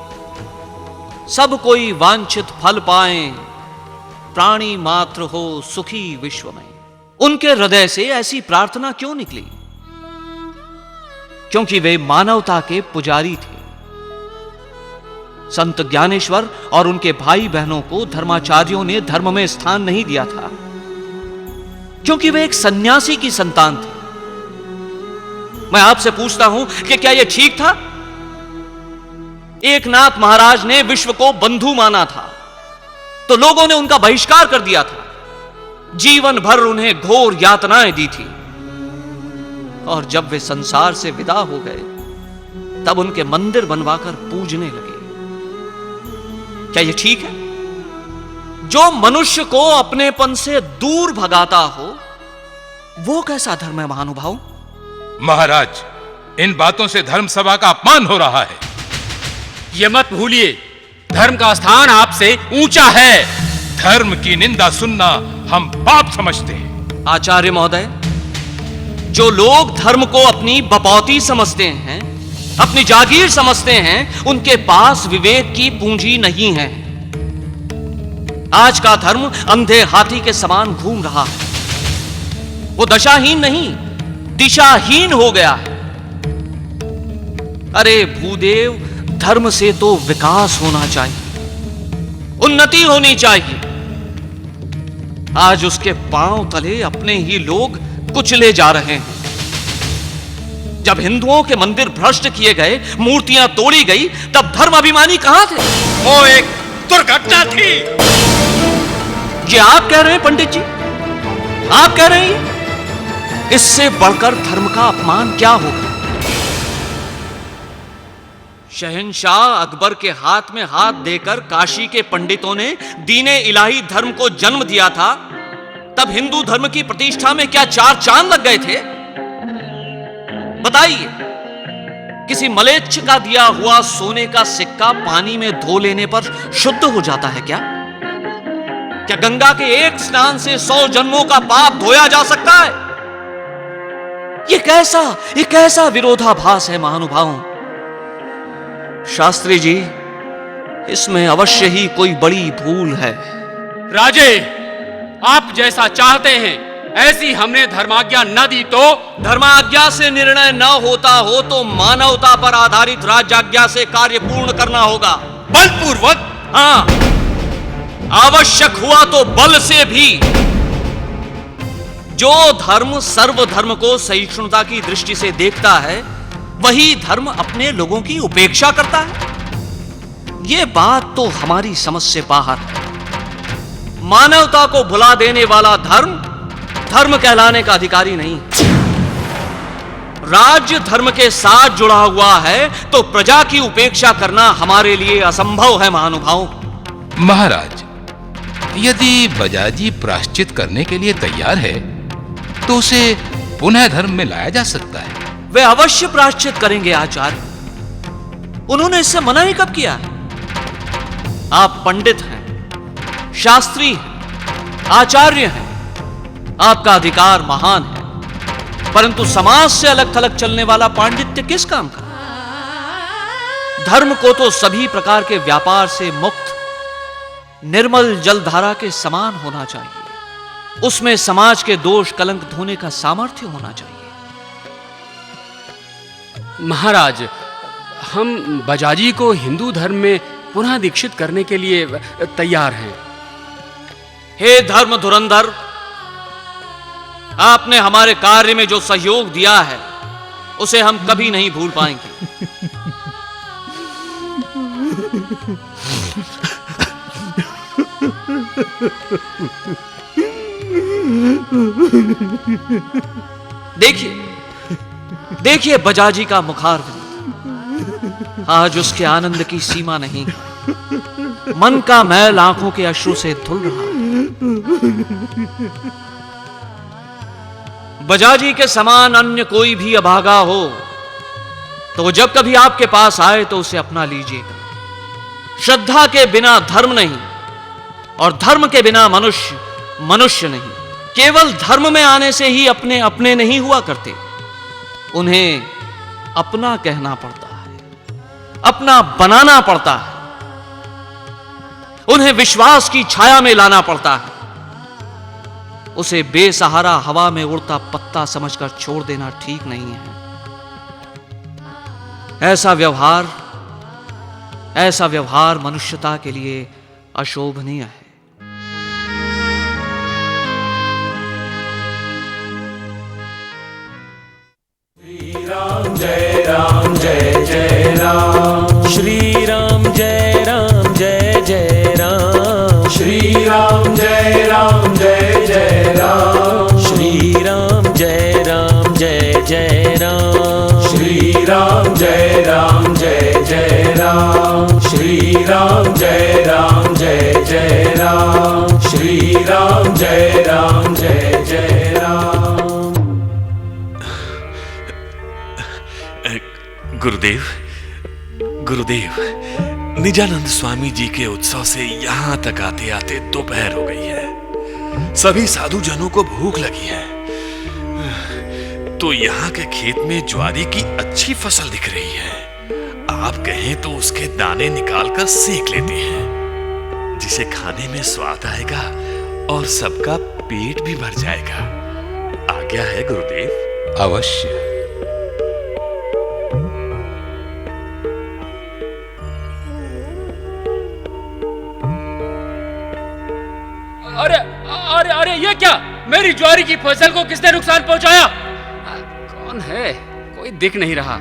सब कोई वांछित फल पाए, प्राणी मात्र हो सुखी विश्व में। उनके हृदय से ऐसी प्रार्थना क्यों निकली? क्योंकि वे मानवता के पुजारी थे। संत ज्ञानेश्वर और उनके भाई बहनों को धर्माचार्यों ने धर्म में स्थान नहीं दिया था, क्योंकि वे एक सन्यासी की संतान थे। मैं आपसे पूछता हूं कि क्या यह ठीक था? एकनाथ महाराज ने विश्व को बंधु माना था, तो लोगों ने उनका बहिष्कार कर दिया था, जीवन भर उन्हें घोर यातनाएं दी थी, और जब वे संसार से विदा हो गए तब उनके मंदिर बनवाकर पूजने लगे। क्या यह ठीक है? जो मनुष्य को अपनेपन से दूर भगाता हो, वो कैसा धर्म है महानुभाव? महाराज, इन बातों से धर्म सभा का अपमान हो रहा है। ये मत भूलिए, धर्म का स्थान आपसे ऊंचा है। धर्म की निंदा सुनना हम पाप समझते हैं। आचार्य महोदय, जो लोग धर्म को अपनी बपौती समझते हैं, अपनी जागीर समझते हैं, उनके पास विवेक की पूंजी नहीं है। आज का धर्म अंधे हाथी के समान घूम रहा है। वो दशाहीन नहीं, दिशाहीन हो गया है। अरे भूदेव, धर्म से तो विकास होना चाहिए, उन्नति होनी चाहिए। आज उसके पांव तले अपने ही लोग कुचले जा रहे हैं। जब हिंदुओं के मंदिर भ्रष्ट किए गए, मूर्तियां तोड़ी गई, तब धर्म अभिमानी कहां थे? वो एक दुर्घटना थी। ये आप कह रहे हैं पंडित जी? आप कह रहे हैं? इससे बढ़कर धर्म का अपमान क्या होगा? शहंशाह अकबर के हाथ में हाथ देकर काशी के पंडितों ने दीने इलाही धर्म को जन्म दिया था, तब हिंदू धर्म की प्रतिष्ठा में क्या चार चांद लग गए थे? बताइए, किसी मलेच्छ का दिया हुआ सोने का सिक्का पानी में धो लेने पर शुद्ध हो जाता है क्या? क्या गंगा के एक स्नान से 100 जन्मों का पाप धोया जा सकता है? ये कैसा विरोधाभास है महानुभावों। शास्त्री जी, इसमें अवश्य ही कोई बड़ी भूल है। राजे, आप जैसा चाहते हैं ऐसी हमने धर्माज्ञा न दी तो? धर्माज्ञा से निर्णय न होता हो तो मानवता पर आधारित राज्याज्ञा से कार्य पूर्ण करना होगा। बलपूर्वक? हाँ, आवश्यक हुआ तो बल से भी। जो धर्म सर्वधर्म को सहिष्णुता की दृष्टि से देखता है, वही धर्म अपने लोगों की उपेक्षा करता है। यह बात तो हमारी समझ से बाहर है। मानवता को भुला देने वाला धर्म धर्म कहलाने का अधिकारी नहीं। राज्य धर्म के साथ जुड़ा हुआ है तो प्रजा की उपेक्षा करना हमारे लिए असंभव है महानुभाव। महाराज, यदि बजाजी प्रायश्चित करने के लिए तैयार है तो उसे पुनः धर्म में लाया जा सकता है। वे अवश्य प्रायश्चित करेंगे आचार्य। उन्होंने इससे मना ही कब किया? आप पंडित हैं, शास्त्री हैं, आचार्य हैं, आपका अधिकार महान है, परंतु समाज से अलग थलग चलने वाला पांडित्य किस काम का? धर्म को तो सभी प्रकार के व्यापार से मुक्त निर्मल जलधारा के समान होना चाहिए। उसमें समाज के दोष कलंक धोने का सामर्थ्य होना चाहिए। महाराज, हम बजाजी को हिंदू धर्म में पुनः दीक्षित करने के लिए तैयार हैं। हे धर्म धुरंधर, आपने हमारे कार्य में जो सहयोग दिया है उसे हम कभी नहीं भूल पाएंगे। देखिए बजाजी का मुखारविंद। आज उसके आनंद की सीमा नहीं। मन का मैल आंखों के अश्रु से धुल रहा है। बजाजी के समान अन्य कोई भी अभागा हो तो वो जब कभी आपके पास आए तो उसे अपना लीजिएगा। श्रद्धा के बिना धर्म नहीं और धर्म के बिना मनुष्य मनुष्य नहीं। केवल धर्म में आने से ही अपने अपने नहीं हुआ करते, उन्हें अपना कहना पड़ता है, अपना बनाना पड़ता है, उन्हें विश्वास की छाया में लाना पड़ता है। उसे बेसहारा हवा में उड़ता पत्ता समझकर छोड़ देना ठीक नहीं है। ऐसा व्यवहार मनुष्यता के लिए अशोभनीय है। जय राम जय जय राम, श्री राम जय जय राम, श्री राम जय जय राम, श्री राम जय जय राम, श्री राम जय जय राम, श्री राम जय जय राम, श्री राम जय जय राम। गुरुदेव, गुरुदेव, निजानंद स्वामी जी के उत्सव से यहां तक आते आते दोपहर हो गई है। सभी साधु जनों को भूख लगी है। तो यहाँ के खेत में ज्वारी की अच्छी फसल दिख रही है। आप कहें तो उसके दाने निकालकर सेक लेते हैं, जिसे खाने में स्वाद आएगा और सबका पेट भी भर जाएगा। आज्ञा है गुरुदेव। अवश्य। अरे अरे अरे, ये क्या? मेरी ज्वारी की फसल को किसने नुकसान पहुंचाया? कौन है? कोई दिख नहीं रहा।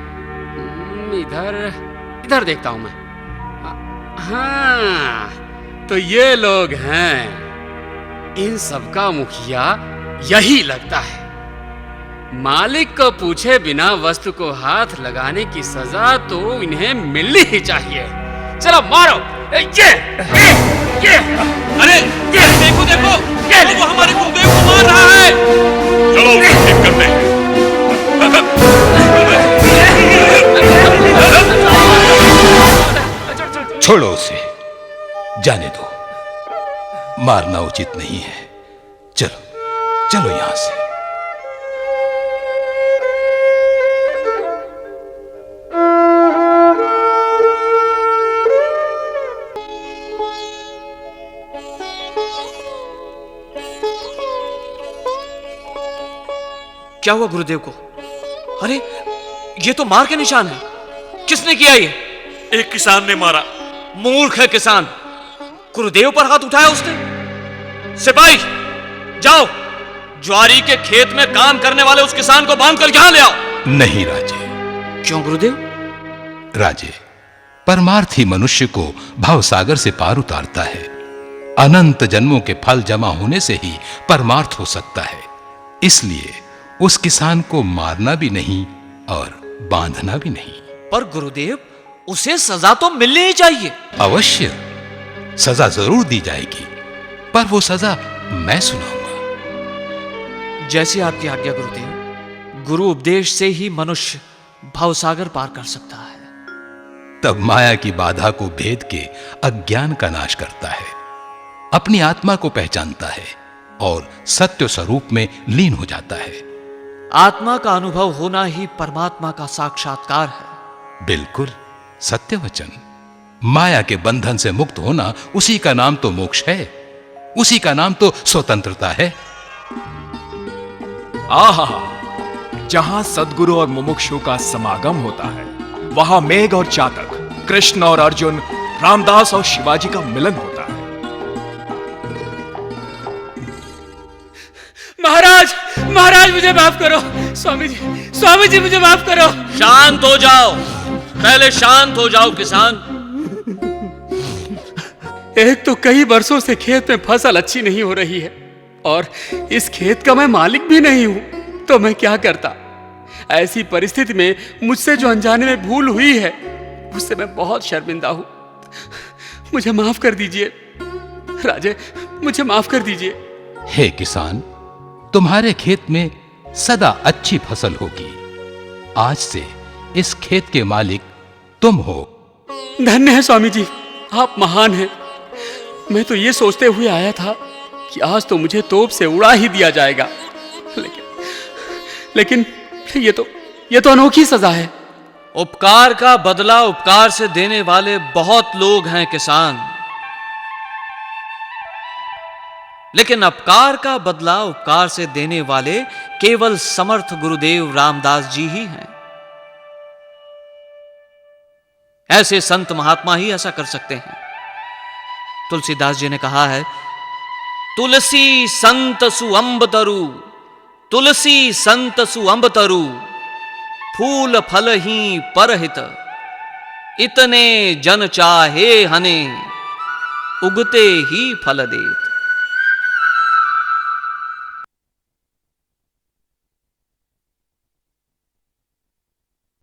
इधर देखता हूं मैं। हाँ, तो ये लोग हैं। इन सबका मुखिया यही लगता है। मालिक को पूछे बिना वस्तु को हाथ लगाने की सजा तो इन्हें मिलनी ही चाहिए। चलो मारो। ये अरे ये देखो देखो, वो हमारे गुरुदेव को मार रहा है। चलो उसे ठीक करते हैं। छोड़ो उसे, जाने दो। मारना उचित नहीं है। चलो चलो यहां से। क्या हुआ गुरुदेव को? अरे ये तो मार के निशान है। किसने किया ये? एक किसान ने मारा। मूर्ख है किसान। गुरुदेव पर हाथ उठाया उसने। सिपाही जाओ, ज्वारी के खेत में काम करने वाले उस किसान को बांधकर यहां ले आओ। नहीं राजे। क्यों गुरुदेव? राजे, परमार्थ ही मनुष्य को भवसागर से पार उतारता है। अनंत जन्मों के फल जमा होने से ही परमार्थ हो सकता है। इसलिए उस किसान को मारना भी नहीं और बांधना भी नहीं। पर गुरुदेव, उसे सजा तो मिलनी ही चाहिए। अवश्य सजा जरूर दी जाएगी, पर वो सजा मैं सुनाऊंगा। जैसी आपकी आज्ञा गुरुदेव। गुरु उपदेश से ही मनुष्य भवसागर पार कर सकता है। तब माया की बाधा को भेद के अज्ञान का नाश करता है, अपनी आत्मा को पहचानता है और सत्य स्वरूप में लीन हो जाता है। आत्मा का अनुभव होना ही परमात्मा का साक्षात्कार है। बिल्कुल सत्य वचन। माया के बंधन से मुक्त होना, उसी का नाम तो मोक्ष है, उसी का नाम तो स्वतंत्रता है। आहा, जहां सद्गुरु और मुमुक्षु का समागम होता है, वहां मेघ और चातक, कृष्ण और अर्जुन, रामदास और शिवाजी का मिलन होता है। महाराज, महाराज मुझे माफ करो। स्वामी जी मुझे माफ करो। शांत हो जाओ, पहले शांत हो जाओ किसान। एक तो कई बरसों से खेत में फसल अच्छी नहीं हो रही है और इस खेत का मैं मालिक भी नहीं हूं, तो मैं क्या करता। ऐसी परिस्थिति में मुझसे जो अनजाने में भूल हुई है, उससे मैं बहुत शर्मिंदा हूं। मुझे माफ कर दीजिए राजे, मुझे माफ कर दीजिए। हे किसान, तुम्हारे खेत में सदा अच्छी फसल होगी। आज से इस खेत के मालिक तुम हो। धन्य है स्वामी जी, आप महान हैं। मैं तो ये सोचते हुए आया था कि आज तो मुझे तोप से उड़ा ही दिया जाएगा, लेकिन ये तो अनोखी सजा है। उपकार का बदला उपकार से देने वाले बहुत लोग हैं किसान, लेकिन अपकार का बदला उपकार से देने वाले केवल समर्थ गुरुदेव रामदास जी ही हैं। ऐसे संत महात्मा ही ऐसा कर सकते हैं। तुलसीदास जी ने कहा है, तुलसी संत सु अंब तरु, तुलसी संत सु अंब तरु, फूल फल ही परहित, इतने जन चाहे हने, उगते ही फल देत।